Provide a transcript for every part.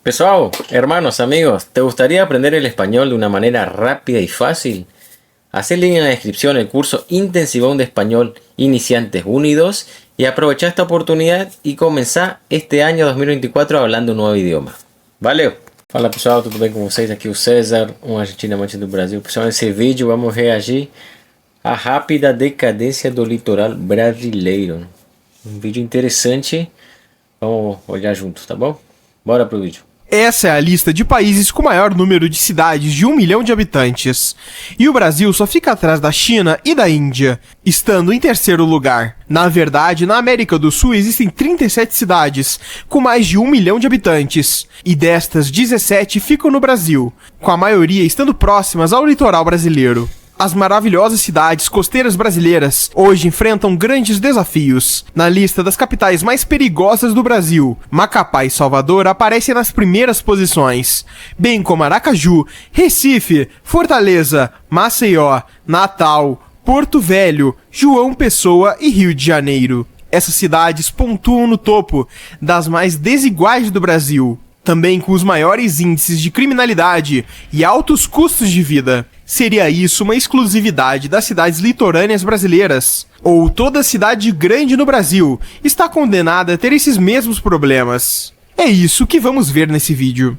Pessoal, hermanos, amigos, ¿te gustaría aprender el español de una manera rápida y fácil? Haz el link en la descripción el curso Intensivón de Español Iniciantes 1 y 2 y aprovecha esta oportunidade e começar este ano 2024 hablando um novo idioma. Valeu! Fala pessoal, tudo bem com vocês? Aqui é o César, um argentino amante do Brasil. Pessoal, nesse vídeo vamos reagir à rápida decadência do litoral brasileiro. Um vídeo interessante, vamos olhar juntos, tá bom? Bora pro vídeo. Essa é a lista de países com maior número de cidades de 1 milhão de habitantes. E o Brasil só fica atrás da China e da Índia, estando em terceiro lugar. Na verdade, na América do Sul existem 37 cidades, com mais de 1 milhão de habitantes. E destas, 17 ficam no Brasil, com a maioria estando próximas ao litoral brasileiro. As maravilhosas cidades costeiras brasileiras hoje enfrentam grandes desafios. Na lista das capitais mais perigosas do Brasil, Macapá e Salvador aparecem nas primeiras posições, bem como Aracaju, Recife, Fortaleza, Maceió, Natal, Porto Velho, João Pessoa e Rio de Janeiro. Essas cidades pontuam no topo das mais desiguais do Brasil, também com os maiores índices de criminalidade e altos custos de vida. Seria isso uma exclusividade das cidades litorâneas brasileiras? Ou toda cidade grande no Brasil está condenada a ter esses mesmos problemas? É isso que vamos ver nesse vídeo.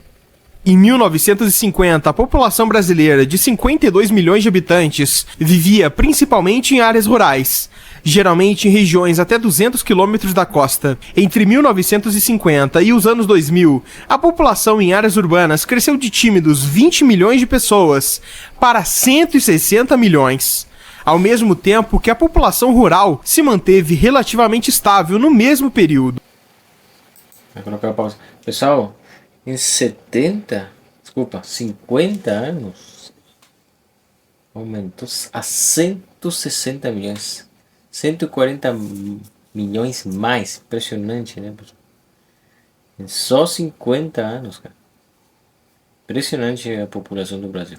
Em 1950, a população brasileira de 52 milhões de habitantes vivia principalmente em áreas rurais, geralmente em regiões até 200 quilômetros da costa. Entre 1950 e os anos 2000, a população em áreas urbanas cresceu de tímidos 20 milhões de pessoas para 160 milhões. Ao mesmo tempo que a população rural se manteve relativamente estável no mesmo período. Vou colocar a pausa. Pessoal, em 50 anos, aumentou a 160 milhões. 140 milhões mais. Impressionante, né? Em só 50 anos, cara. Impressionante a população do Brasil.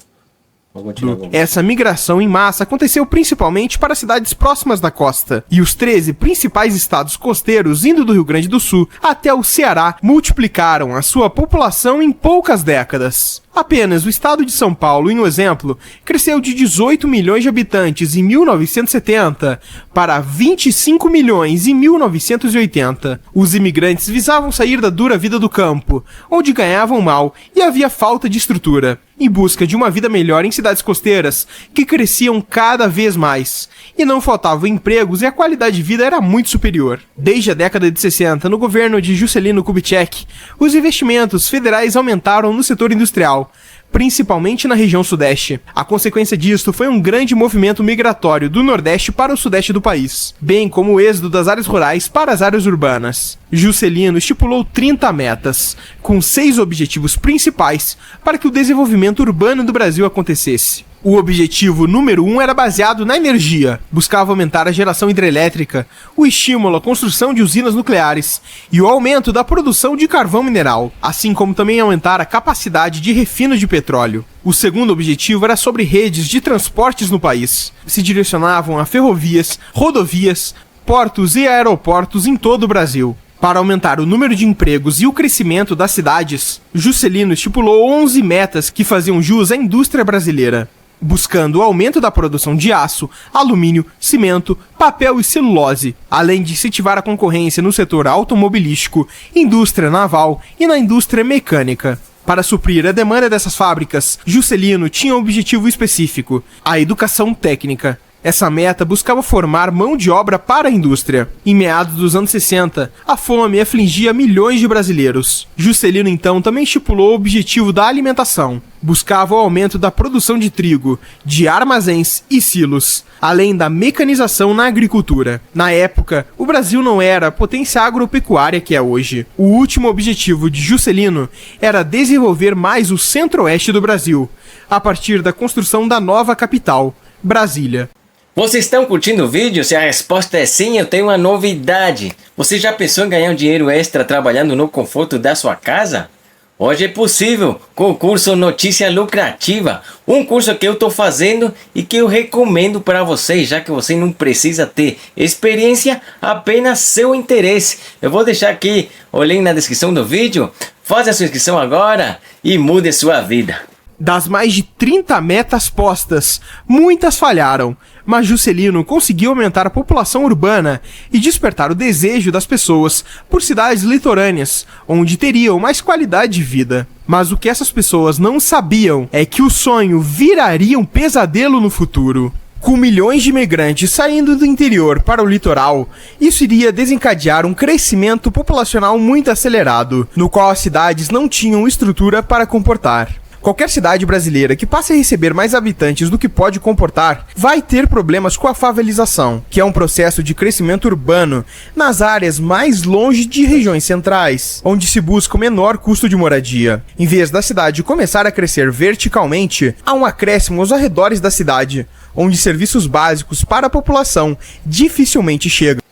Essa migração em massa aconteceu principalmente para cidades próximas da costa, e os 13 principais estados costeiros, indo do Rio Grande do Sul até o Ceará, multiplicaram a sua população em poucas décadas. Apenas o estado de São Paulo, em um exemplo, cresceu de 18 milhões de habitantes em 1970 para 25 milhões em 1980. Os imigrantes visavam sair da dura vida do campo, onde ganhavam mal e havia falta de estrutura, em busca de uma vida melhor em cidades costeiras, que cresciam cada vez mais, e não faltavam empregos e a qualidade de vida era muito superior. Desde a década de 60, no governo de Juscelino Kubitschek, os investimentos federais aumentaram no setor industrial, principalmente na região sudeste. A consequência disto foi um grande movimento migratório do nordeste para o sudeste do país, bem como o êxodo das áreas rurais para as áreas urbanas. Juscelino estipulou 30 metas, com 6 objetivos principais para que o desenvolvimento urbano do Brasil acontecesse. O objetivo número 1 era baseado na energia, buscava aumentar a geração hidrelétrica, o estímulo à construção de usinas nucleares e o aumento da produção de carvão mineral, assim como também aumentar a capacidade de refino de petróleo. O segundo objetivo era sobre redes de transportes no país. Se direcionavam a ferrovias, rodovias, portos e aeroportos em todo o Brasil. Para aumentar o número de empregos e o crescimento das cidades, Juscelino estipulou 11 metas que faziam jus à indústria brasileira, buscando o aumento da produção de aço, alumínio, cimento, papel e celulose, além de incentivar a concorrência no setor automobilístico, indústria naval e na indústria mecânica. Para suprir a demanda dessas fábricas, Juscelino tinha um objetivo específico: a educação técnica. Essa meta buscava formar mão de obra para a indústria. Em meados dos anos 60, a fome afligia milhões de brasileiros. Juscelino então também estipulou o objetivo da alimentação. Buscava o aumento da produção de trigo, de armazéns e silos, além da mecanização na agricultura. Na época, o Brasil não era a potência agropecuária que é hoje. O último objetivo de Juscelino era desenvolver mais o centro-oeste do Brasil, a partir da construção da nova capital, Brasília. Vocês estão curtindo o vídeo? Se a resposta é sim, eu tenho uma novidade. Você já pensou em ganhar um dinheiro extra trabalhando no conforto da sua casa? Hoje é possível com o curso Notícia Lucrativa, um curso que eu estou fazendo e que eu recomendo para vocês, já que você não precisa ter experiência, apenas seu interesse. Eu vou deixar aqui o link na descrição do vídeo, faz a sua inscrição agora e mude sua vida. Das mais de 30 metas postas, muitas falharam, mas Juscelino conseguiu aumentar a população urbana e despertar o desejo das pessoas por cidades litorâneas, onde teriam mais qualidade de vida. Mas o que essas pessoas não sabiam é que o sonho viraria um pesadelo no futuro. Com milhões de imigrantes saindo do interior para o litoral, isso iria desencadear um crescimento populacional muito acelerado, no qual as cidades não tinham estrutura para comportar. Qualquer cidade brasileira que passe a receber mais habitantes do que pode comportar vai ter problemas com a favelização, que é um processo de crescimento urbano nas áreas mais longe de regiões centrais, onde se busca o menor custo de moradia. Em vez da cidade começar a crescer verticalmente, há um acréscimo aos arredores da cidade, onde serviços básicos para a população dificilmente chegam.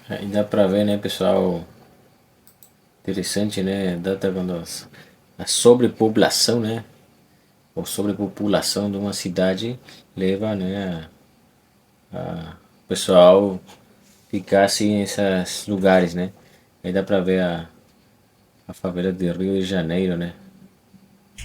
Aí dá pra ver, né, pessoal? Interessante, né? Data quando a sobrepopulação, né, ou sobrepopulação de uma cidade leva, né, a pessoal ficar assim nesses lugares, né. Aí dá pra ver a favela de Rio de Janeiro, né.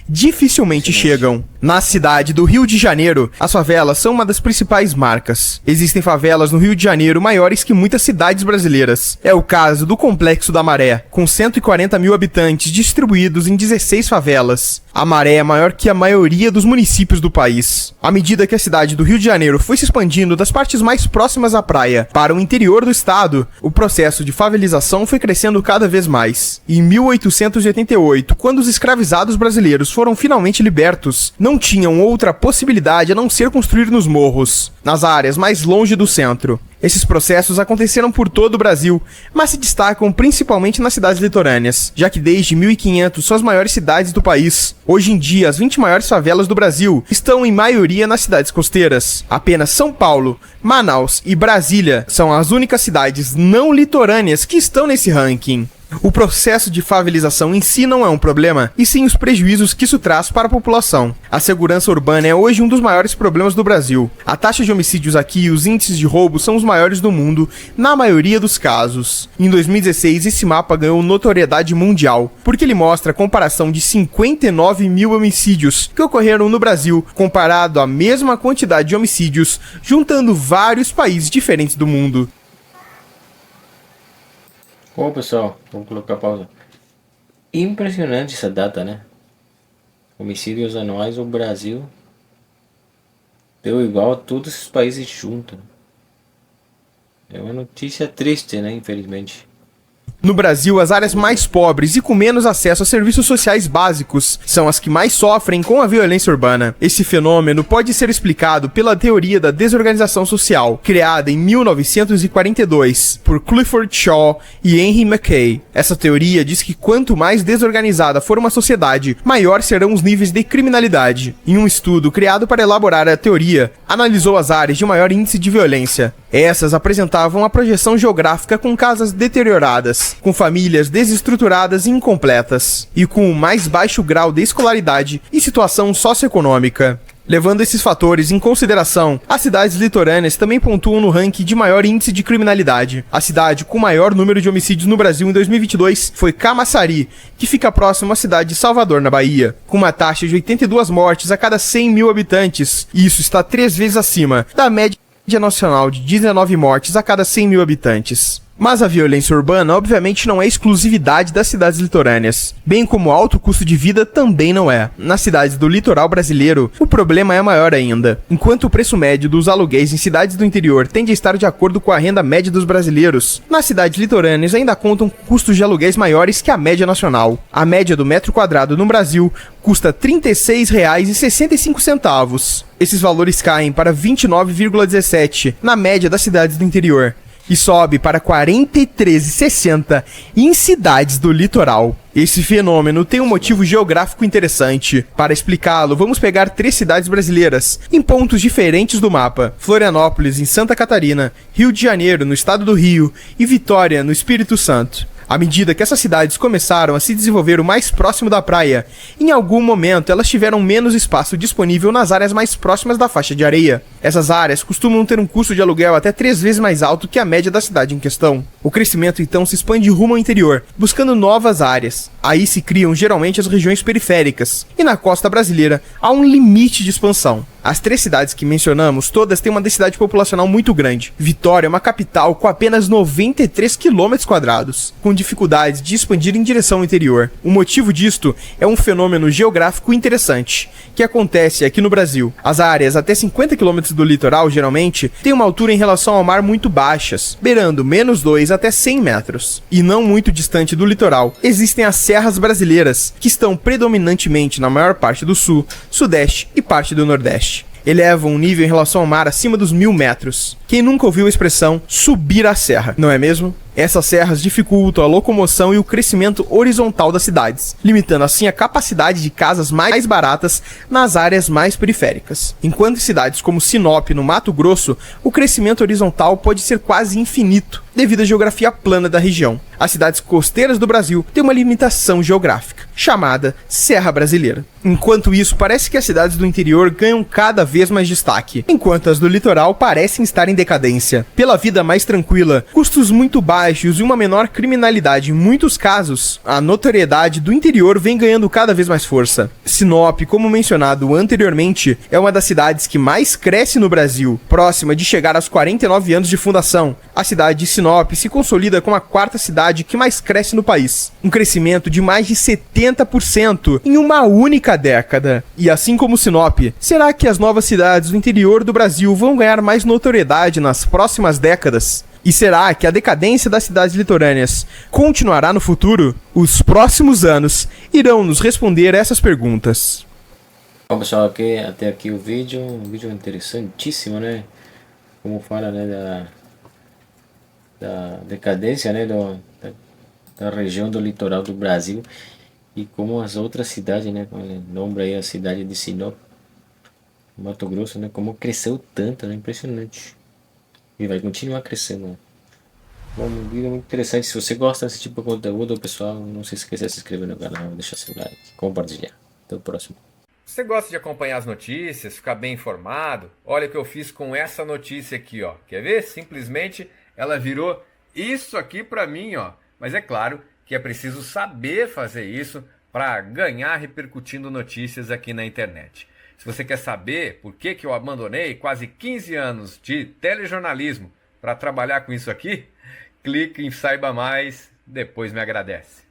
Dificilmente chegam. Na cidade do Rio de Janeiro, as favelas são uma das principais marcas. Existem favelas no Rio de Janeiro maiores que muitas cidades brasileiras. É o caso do Complexo da Maré, com 140 mil habitantes distribuídos em 16 favelas. A Maré é maior que a maioria dos municípios do país. À medida que a cidade do Rio de Janeiro foi se expandindo das partes mais próximas à praia para o interior do estado, o processo de favelização foi crescendo cada vez mais. Em 1888, quando os escravizados brasileiros foram finalmente libertos, não tinham outra possibilidade a não ser construir nos morros, nas áreas mais longe do centro. Esses processos aconteceram por todo o Brasil, mas se destacam principalmente nas cidades litorâneas, já que desde 1500 são as maiores cidades do país. Hoje em dia, as 20 maiores favelas do Brasil estão em maioria nas cidades costeiras. Apenas São Paulo, Manaus e Brasília são as únicas cidades não litorâneas que estão nesse ranking. O processo de favelização em si não é um problema, e sim os prejuízos que isso traz para a população. A segurança urbana é hoje um dos maiores problemas do Brasil. A taxa de homicídios aqui e os índices de roubo são os maiores do mundo, na maioria dos casos. Em 2016, esse mapa ganhou notoriedade mundial, porque ele mostra a comparação de 59 mil homicídios que ocorreram no Brasil, comparado à mesma quantidade de homicídios, juntando vários países diferentes do mundo. Bom, pessoal, vamos colocar pausa. Impressionante essa data, né? Homicídios anuais no Brasil deu igual a todos esses países juntos. É uma notícia triste, né? Infelizmente. No Brasil, as áreas mais pobres e com menos acesso a serviços sociais básicos são as que mais sofrem com a violência urbana. Esse fenômeno pode ser explicado pela teoria da desorganização social, criada em 1942 por Clifford Shaw e Henry Mackay. Essa teoria diz que quanto mais desorganizada for uma sociedade, maior serão os níveis de criminalidade. Em um estudo criado para elaborar a teoria, analisou as áreas de maior índice de violência. Essas apresentavam a projeção geográfica com casas deterioradas, com famílias desestruturadas e incompletas, e com o mais baixo grau de escolaridade e situação socioeconômica. Levando esses fatores em consideração, as cidades litorâneas também pontuam no ranking de maior índice de criminalidade. A cidade com maior número de homicídios no Brasil em 2022 foi Camaçari, que fica próximo à cidade de Salvador, na Bahia, com uma taxa de 82 mortes a cada 100 mil habitantes. Isso está 3 vezes acima da média nacional de 19 mortes a cada 100 mil habitantes. Mas a violência urbana obviamente não é exclusividade das cidades litorâneas, bem como o alto custo de vida também não é. Nas cidades do litoral brasileiro, o problema é maior ainda. Enquanto o preço médio dos aluguéis em cidades do interior tende a estar de acordo com a renda média dos brasileiros, nas cidades litorâneas ainda contam com custos de aluguéis maiores que a média nacional. A média do metro quadrado no Brasil custa R$ 36,65. Esses valores caem para 29,17 na média das cidades do interior, e sobe para 43,60 em cidades do litoral. Esse fenômeno tem um motivo geográfico interessante. Para explicá-lo, vamos pegar 3 cidades brasileiras, em pontos diferentes do mapa: Florianópolis, em Santa Catarina, Rio de Janeiro, no estado do Rio, e Vitória, no Espírito Santo. À medida que essas cidades começaram a se desenvolver o mais próximo da praia, em algum momento elas tiveram menos espaço disponível nas áreas mais próximas da faixa de areia. Essas áreas costumam ter um custo de aluguel até 3 vezes mais alto que a média da cidade em questão. O crescimento então se expande rumo ao interior, buscando novas áreas. Aí se criam geralmente as regiões periféricas, e na costa brasileira há um limite de expansão. As 3 cidades que mencionamos, todas têm uma densidade populacional muito grande. Vitória é uma capital com apenas 93 km², com dificuldades de expandir em direção ao interior. O motivo disto é um fenômeno geográfico interessante, que acontece aqui no Brasil. As áreas até 50 km do litoral, geralmente, têm uma altura em relação ao mar muito baixas, beirando -2 até 100 metros. E não muito distante do litoral, existem as serras brasileiras, que estão predominantemente na maior parte do sul, sudeste e parte do nordeste. Elevam um nível em relação ao mar acima dos 1000 metros. Quem nunca ouviu a expressão subir a serra, não é mesmo? Essas serras dificultam a locomoção e o crescimento horizontal das cidades, limitando assim a capacidade de casas mais baratas nas áreas mais periféricas. Enquanto em cidades como Sinop, no Mato Grosso, o crescimento horizontal pode ser quase infinito, devido à geografia plana da região. As cidades costeiras do Brasil têm uma limitação geográfica, chamada Serra Brasileira. Enquanto isso, parece que as cidades do interior ganham cada vez mais destaque, enquanto as do litoral parecem estar em decadência. Pela vida mais tranquila, custos muito baixos e uma menor criminalidade em muitos casos, a notoriedade do interior vem ganhando cada vez mais força. Sinop, como mencionado anteriormente, é uma das cidades que mais cresce no Brasil, próxima de chegar aos 49 anos de fundação. A cidade de Sinop se consolida como a 4ª cidade que mais cresce no país, um crescimento de mais de 70% em uma única década. E assim como Sinop, será que as novas cidades do interior do Brasil vão ganhar mais notoriedade nas próximas décadas? E será que a decadência das cidades litorâneas continuará no futuro? Os próximos anos irão nos responder essas perguntas. Bom, pessoal, até aqui o vídeo, um vídeo interessantíssimo, né? Como fala, né, da decadência, né, da região do litoral do Brasil e como as outras cidades, né, como ele nombra aí a cidade de Sinop, Mato Grosso, né, como cresceu tanto, né, impressionante. E vai continuar crescendo, né? Bom, um vídeo muito interessante. Se você gosta desse tipo de conteúdo, pessoal, não se esqueça de se inscrever no canal, deixar seu like, compartilhar. Até o próximo. Você gosta de acompanhar as notícias, ficar bem informado? Olha o que eu fiz com essa notícia aqui, ó. Quer ver? Simplesmente ela virou isso aqui para mim, ó. Mas é claro que é preciso saber fazer isso para ganhar repercutindo notícias aqui na internet. Se você quer saber por que eu abandonei quase 15 anos de telejornalismo para trabalhar com isso aqui, clique em Saiba Mais, depois me agradece.